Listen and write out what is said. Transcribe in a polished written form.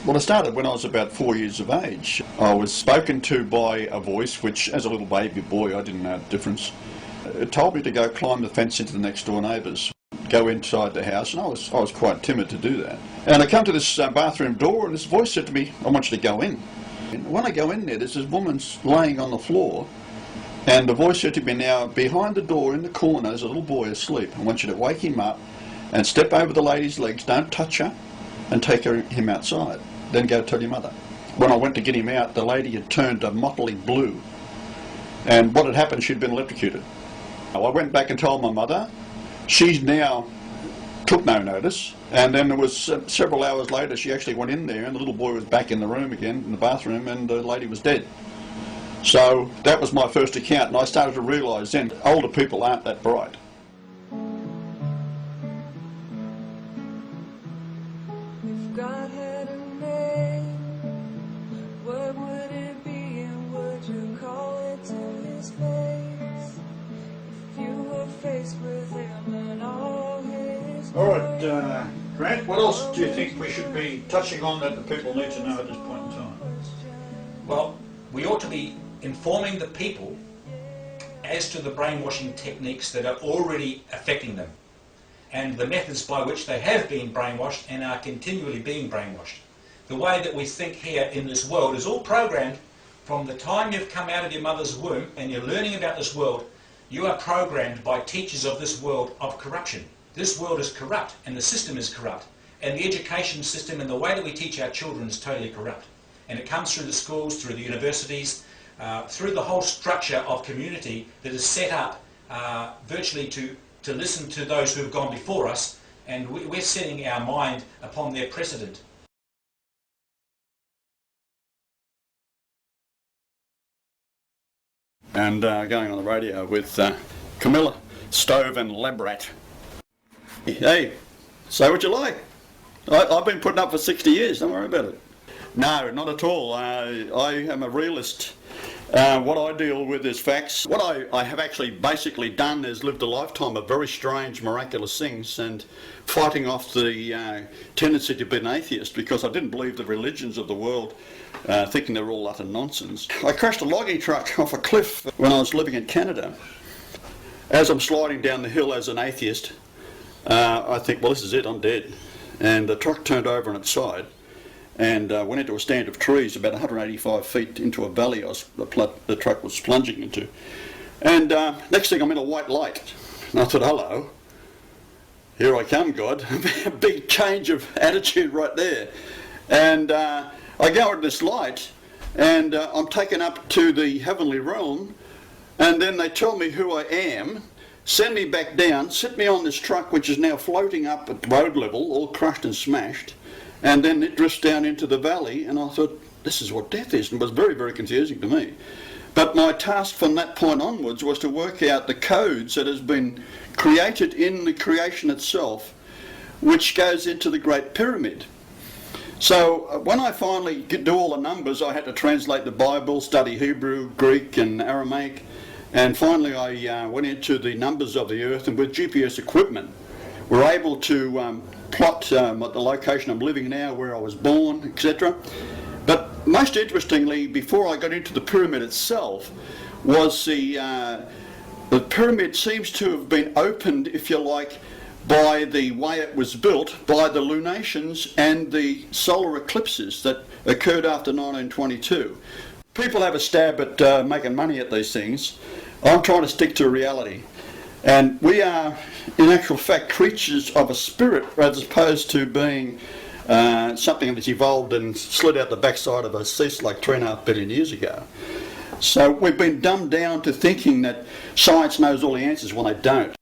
Well, I started when I was about 4 years of age. I was spoken to by a voice which, as a little baby boy, I didn't know the difference. It told me to go climb the fence into the next door neighbours, go inside the house, and I was quite timid to do that. And I come to this bathroom door, and this voice said to me, "I want you to go in." And when I go in there, there's this woman laying on the floor, and the voice said to me, "Now, behind the door in the corner is a little boy asleep. I want you to wake him up and step over the lady's legs, don't touch her, and take him outside. Then go tell your mother." When I went to get him out, the lady had turned a motley blue, and what had happened, she'd been electrocuted. I went back and told my mother. She now took no notice, and then there was several hours later she actually went in there, and the little boy was back in the room again, in the bathroom, and the lady was dead. So that was my first account, and I started to realise then older people aren't that bright. If God had a name, what would it be, and would you call it to his face? If you were faced with him and all his All right, Grant, what else do you think we should be touching on that the people need to know at this point in time? Well, we ought to be informing the people as to the brainwashing techniques that are already affecting them, and the methods by which they have been brainwashed and are continually being brainwashed. The way that we think here in this world is all programmed from the time you've come out of your mother's womb and you're learning about this world. You are programmed by teachers of this world of corruption. This world is corrupt, and the system is corrupt, and the education system and the way that we teach our children is totally corrupt. And it comes through the schools, through the universities, through the whole structure of community that is set up virtually to listen to those who have gone before us, and we're setting our mind upon their precedent. And going on the radio with Camilla Stove and Labrat. Hey, say what you like. I've been putting up for 60 years, don't worry about it. No, not at all. I am a realist. What I deal with is facts. What I have actually basically done is lived a lifetime of very strange, miraculous things, and fighting off the tendency to be an atheist, because I didn't believe the religions of the world, thinking they were all utter nonsense. I crashed a logging truck off a cliff when I was living in Canada. As I'm sliding down the hill as an atheist, I think, well, this is it, I'm dead. And the truck turned over on its side and went into a stand of trees about 185 feet into a valley the truck was plunging into. And next thing I'm in a white light. And I thought, hello, here I come, God. A big change of attitude right there. And I go into this light, and I'm taken up to the heavenly realm, and then they tell me who I am, send me back down, sit me on this truck which is now floating up at road level, all crushed and smashed, and then it drifts down into the valley, and I thought, this is what death is, and it was very, very confusing to me. But my task from that point onwards was to work out the codes that has been created in the creation itself, which goes into the Great Pyramid. So when I finally do all the numbers, I had to translate the Bible, study Hebrew, Greek and Aramaic, and finally I went into the numbers of the earth, and with GPS equipment we're able to plot the location I'm living now, where I was born, etc. But most interestingly, before I got into the pyramid itself, was the pyramid seems to have been opened, if you like, by the way it was built, by the lunations and the solar eclipses that occurred after 1922. People have a stab at making money at these things. I'm trying to stick to reality. And we are, in actual fact, creatures of a spirit, as opposed to being something that's evolved and slid out the backside of a sea slug 3.5 billion years ago. So we've been dumbed down to thinking that science knows all the answers when they don't.